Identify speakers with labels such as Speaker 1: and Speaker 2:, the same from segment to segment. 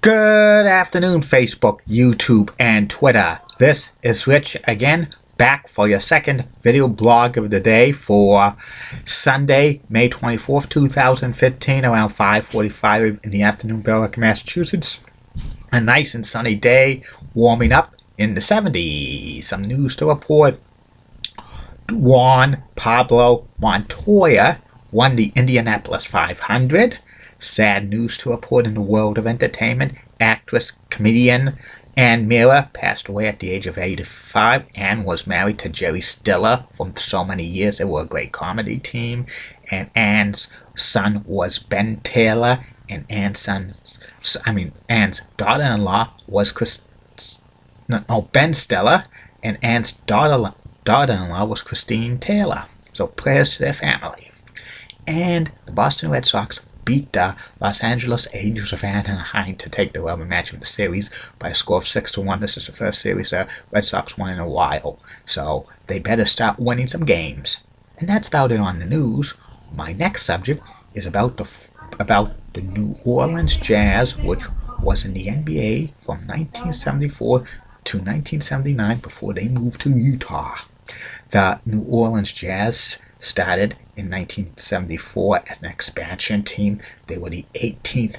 Speaker 1: Good afternoon, Facebook, YouTube, and Twitter. This is Rich again, back for your second video blog of the day for Sunday, May 24th, 2015, around 5:45 in the afternoon, Berwick, Massachusetts. A nice and sunny day, warming up in the 70s. Some news to report. Juan Pablo Montoya won the Indianapolis 500. Sad news to report in the world of entertainment. Actress, comedian Ann Miller passed away at the age of 85 and was married to Jerry Stiller for so many years. They were a great comedy team. And Ann's son was Ben Taylor, and Ann's daughter-in-law was Ben Stiller, and Ann's daughter-in-law was Christine Taylor. So prayers to their family. And the Boston Red Sox beat the Los Angeles Angels of Anaheim to take the rubber match of the series by a score of 6-1. This is the first series the Red Sox won in a while, so they better start winning some games. And that's about it on the news. My next subject is about the New Orleans Jazz, which was in the NBA from 1974 to 1979 before they moved to Utah. The New Orleans Jazz started in 1974 as an expansion team. They were the 18th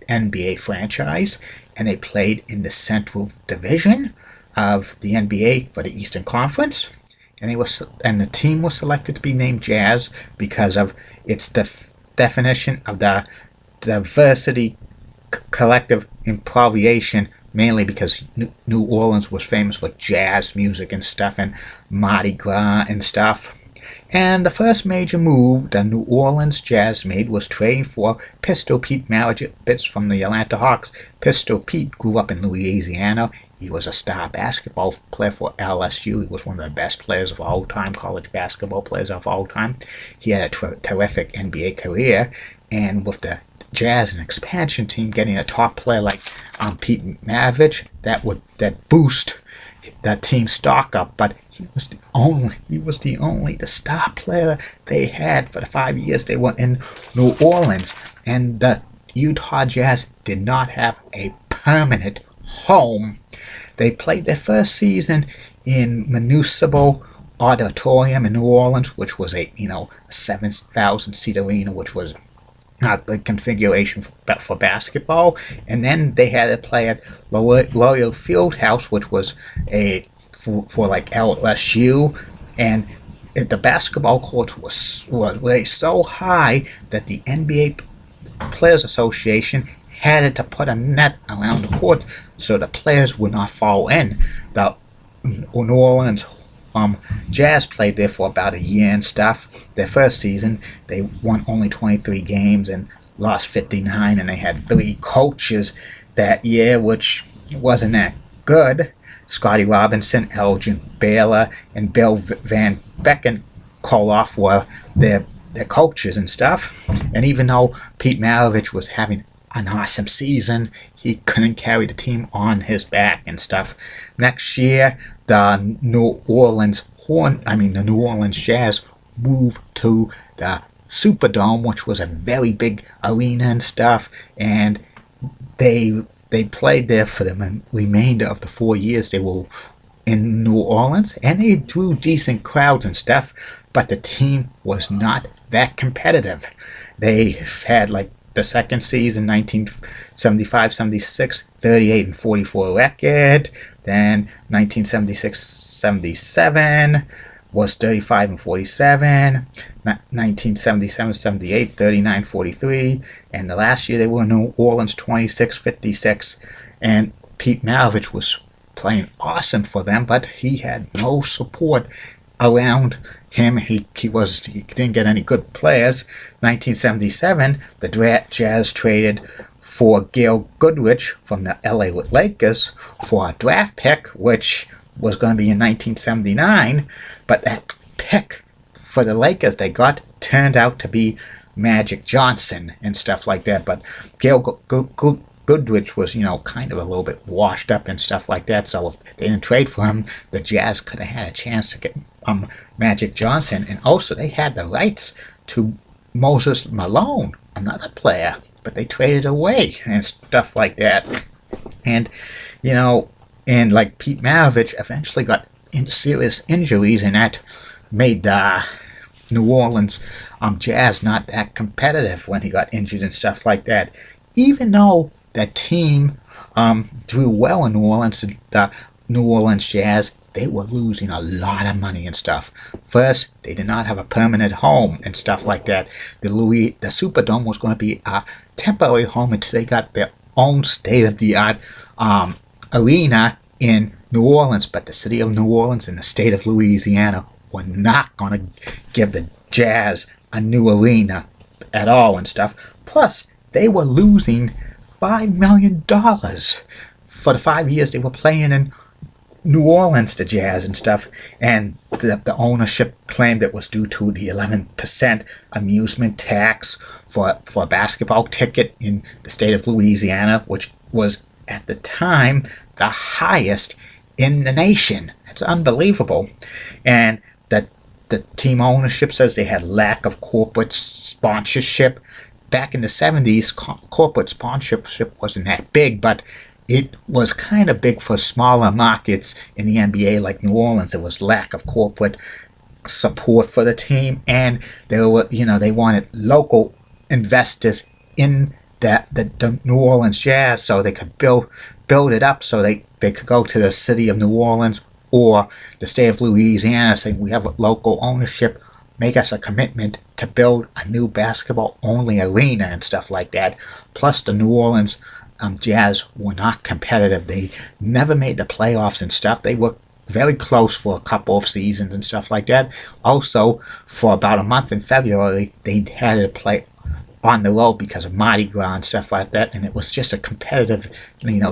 Speaker 1: NBA franchise, and they played in the Central Division of the NBA for the Eastern Conference. And the team was selected to be named Jazz because of its definition of the diversity collective improvisation, mainly because New Orleans was famous for jazz music and stuff, and Mardi Gras and stuff. And the first major move the New Orleans Jazz made was trading for Pistol Pete Maravich from the Atlanta Hawks. Pistol Pete grew up in Louisiana. He was a star basketball player for LSU. He was one of the best players of all time, college basketball players of all time. He had a terrific NBA career, and with the Jazz and expansion team getting a top player like Pete Maravich, that boost that team's stock up. But he was the only star player they had for the 5 years they were in New Orleans. And the Utah Jazz did not have a permanent home. They played their first season in Municipal Auditorium in New Orleans, which was a 7,000 seat arena, which was not good configuration for basketball. And then they had to play at Loyal Fieldhouse, which was for like LSU, and the basketball court was raised so high that the NBA Players Association had to put a net around the court so the players would not fall in. The New Orleans Jazz played there for about a year and stuff. Their first season, they won only 23 games and lost 59, and they had 3 coaches that year, which wasn't that good. Scotty Robinson, Elgin Baylor, and Bill Van Bekenkoloff were their coaches and stuff. And even though Pete Maravich was having an awesome season, he couldn't carry the team on his back and stuff. Next year, the New Orleans Jazz moved to the Superdome, which was a very big arena and stuff, and they played there for the remainder of the 4 years they were in New Orleans, and they drew decent crowds and stuff, but the team was not that competitive. They had the second season, 1975-76, 38-44 record. Then 1976-77 was 35-47. 1977-78, 39-43. And the last year they were in New Orleans, 26-56. And Pete Maravich was playing awesome for them, but he had no support around him. He didn't get any good players. 1977, the Jazz traded for Gail Goodrich from the LA Lakers for a draft pick, which was going to be in 1979, but that pick for the Lakers they got turned out to be Magic Johnson and stuff like that. But Gail Goodrich was, kind of a little bit washed up and stuff like that. So if they didn't trade for him, the Jazz could have had a chance to get Magic Johnson. And also they had the rights to Moses Malone, another player. but they traded away and stuff like that. And, you know, and like Pete Maravich eventually got serious injuries, and that made the New Orleans Jazz not that competitive when he got injured and stuff like that. Even though that team drew well in New Orleans, the New Orleans Jazz, they were losing a lot of money and stuff. First, they did not have a permanent home and stuff like that. The Superdome was going to be a temporary home until they got their own state-of-the-art arena in New Orleans, but the city of New Orleans and the state of Louisiana were not going to give the Jazz a new arena at all and stuff. Plus, they were losing $5 million for the 5 years they were playing in New Orleans, the Jazz and stuff, and the ownership claimed it was due to the 11% amusement tax for a basketball ticket in the state of Louisiana, which was at the time the highest in the nation. It's unbelievable. And the team ownership says they had lack of corporate sponsorship. Back in the 70s, corporate sponsorship wasn't that big, but it was kind of big for smaller markets in the NBA like New Orleans. There was lack of corporate support for the team, and they wanted local investors in the New Orleans Jazz so they could build it up so they could go to the city of New Orleans or the state of Louisiana saying, we have local ownership, make us a commitment to build a new basketball-only arena and stuff like that. Plus, the New Orleans Jazz were not competitive. They never made the playoffs and stuff. They were very close for a couple of seasons and stuff like that. Also, for about a month in February, they had to play on the road because of Mardi Gras and stuff like that, and it was just a competitive,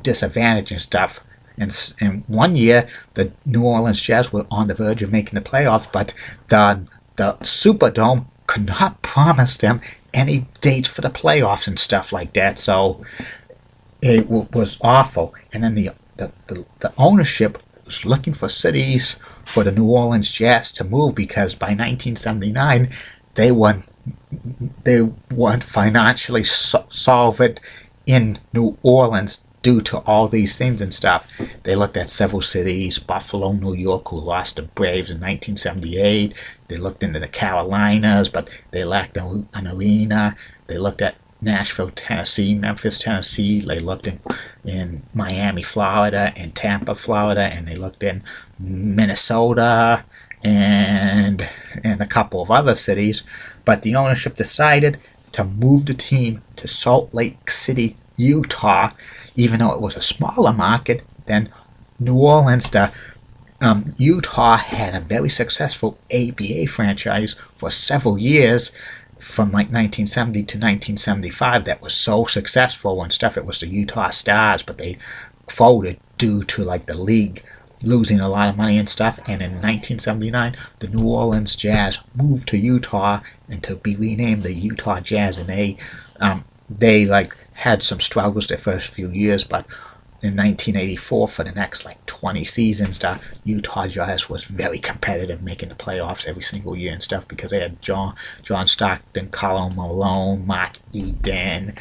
Speaker 1: disadvantage and stuff. And one year, the New Orleans Jazz were on the verge of making the playoffs, but the Superdome could not promise them any dates for the playoffs and stuff like that. So it was awful. And then the ownership was looking for cities for the New Orleans Jazz to move because by 1979 they weren't financially solvent in New Orleans due to all these things and stuff. They looked at several cities, Buffalo, New York, who lost the Braves in 1978. They looked into the Carolinas, but they lacked an arena. They looked at Nashville, Tennessee, Memphis, Tennessee. They looked in Miami, Florida, and Tampa, Florida, and they looked in Minnesota and a couple of other cities. But the ownership decided to move the team to Salt Lake City, Utah, even though it was a smaller market than New Orleans. Utah had a very successful ABA franchise for several years from like 1970 to 1975 that was so successful and stuff. It was the Utah Stars, but they folded due to like the league losing a lot of money and stuff. And in 1979, the New Orleans Jazz moved to Utah and to be renamed the Utah Jazz, and they had some struggles their first few years, but in 1984, for the next 20 seasons, the Utah Jazz was very competitive, making the playoffs every single year and stuff because they had John Stockton, Karl Malone, Mark Eden,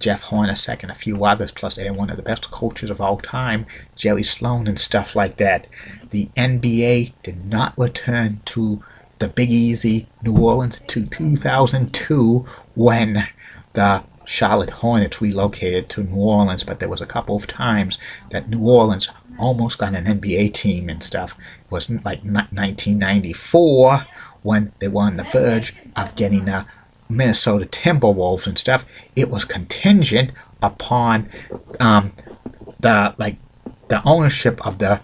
Speaker 1: Jeff Hornacek, and a few others. Plus, they had one of the best coaches of all time, Jerry Sloan, and stuff like that. The NBA did not return to the Big Easy, New Orleans, to 2002 when the Charlotte Hornets relocated to New Orleans, but there was a couple of times that New Orleans almost got an NBA team and stuff. It was like 1994 when they were on the verge of getting the Minnesota Timberwolves and stuff. It was contingent upon the ownership of the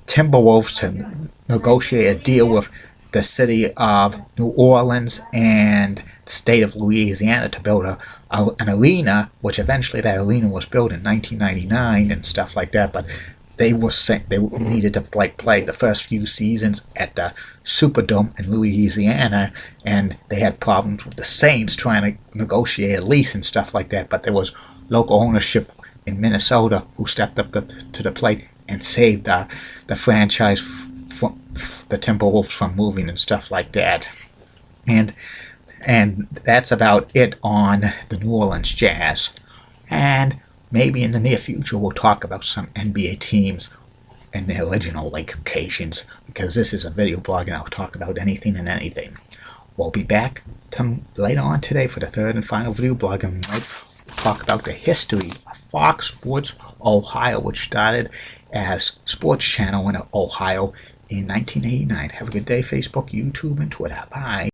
Speaker 1: Timberwolves to negotiate a deal with the city of New Orleans and the state of Louisiana to build an arena, which eventually that arena was built in 1999 and stuff like that. But they needed to play the first few seasons at the Superdome in Louisiana, and they had problems with the Saints trying to negotiate a lease and stuff like that. But there was local ownership in Minnesota who stepped up to the plate and saved the franchise from the Timberwolves from moving and stuff like that. And And that's about it on the New Orleans Jazz. And maybe in the near future we'll talk about some NBA teams and their original locations, because this is a video blog and I'll talk about anything and anything. We'll be back later on today for the third and final video blog, and we'll talk about the history of Fox Sports Ohio, which started as Sports Channel in Ohio in 1989. Have a good day, Facebook, YouTube, and Twitter. Bye.